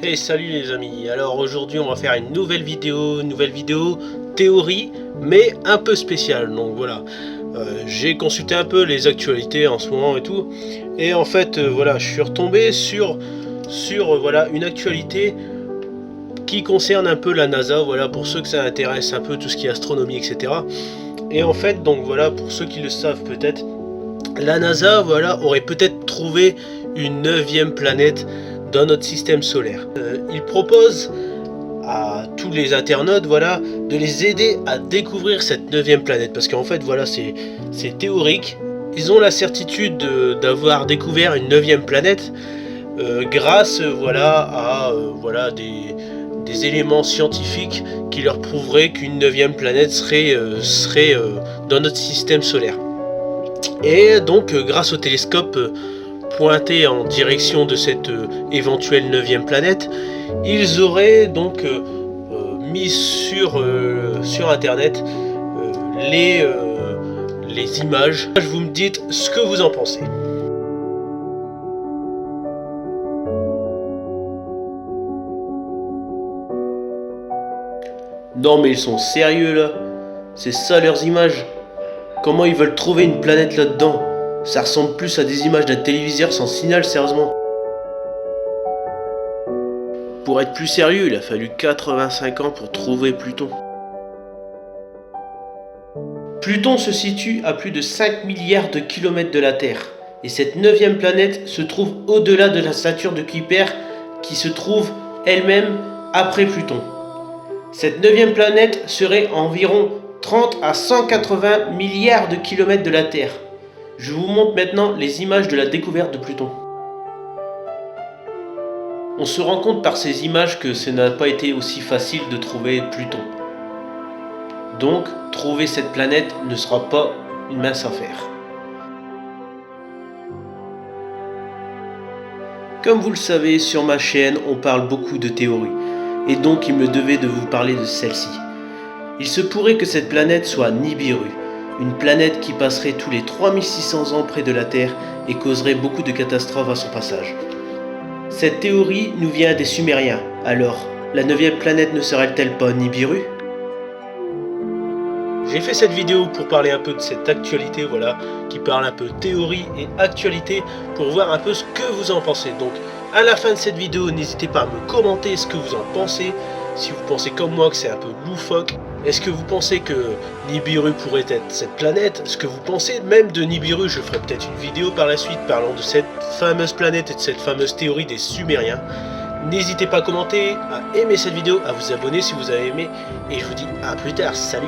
Hey, salut les amis. Alors aujourd'hui on va faire une nouvelle vidéo théorie, mais un peu spéciale. Donc voilà, j'ai consulté un peu les actualités en ce moment et tout, et en fait voilà, je suis retombé sur voilà une actualité qui concerne un peu la NASA. Voilà, pour ceux que ça intéresse un peu tout ce qui est astronomie, etc. Et en fait donc voilà, pour ceux qui le savent peut-être, la NASA voilà aurait peut-être trouvé une 9e planète dans notre système solaire. Il propose à tous les internautes voilà, de les aider à découvrir cette 9e planète, parce qu'en fait voilà, c'est théorique. Ils ont la certitude d'avoir découvert une 9e planète grâce voilà, à voilà, des éléments scientifiques qui leur prouveraient qu'une 9e planète serait dans notre système solaire. Et donc grâce au télescope pointé en direction de cette éventuelle 9e planète, ils auraient donc mis sur internet les images. Vous me dites ce que vous en pensez. Non mais ils sont sérieux là? C'est ça leurs images? Comment ils veulent trouver une planète là-dedans? Ça ressemble plus à des images d'un téléviseur sans signal, sérieusement. Pour être plus sérieux, il a fallu 85 ans pour trouver Pluton. Pluton se situe à plus de 5 milliards de kilomètres de la Terre. Et cette 9e planète se trouve au-delà de la Saturne de Kuiper, qui se trouve elle-même après Pluton. Cette 9e planète serait environ 30 à 180 milliards de kilomètres de la Terre. Je vous montre maintenant les images de la découverte de Pluton. On se rend compte par ces images que ce n'a pas été aussi facile de trouver Pluton. Donc, trouver cette planète ne sera pas une mince affaire. Comme vous le savez, sur ma chaîne, on parle beaucoup de théories, et donc il me devait de vous parler de celle-ci. Il se pourrait que cette planète soit Nibiru, une planète qui passerait tous les 3600 ans près de la Terre et causerait beaucoup de catastrophes à son passage. Cette théorie nous vient des Sumériens. Alors, la 9e planète ne serait-elle pas Nibiru? J'ai fait cette vidéo pour parler un peu de cette actualité, voilà, qui parle un peu théorie et actualité, pour voir un peu ce que vous en pensez. Donc, à la fin de cette vidéo, n'hésitez pas à me commenter ce que vous en pensez. Si vous pensez comme moi que c'est un peu loufoque, est-ce que vous pensez que Nibiru pourrait être cette planète? Ce que vous pensez même de Nibiru? Je ferai peut-être une vidéo par la suite parlant de cette fameuse planète et de cette fameuse théorie des Sumériens. N'hésitez pas à commenter, à aimer cette vidéo, à vous abonner si vous avez aimé, et je vous dis à plus tard, salut!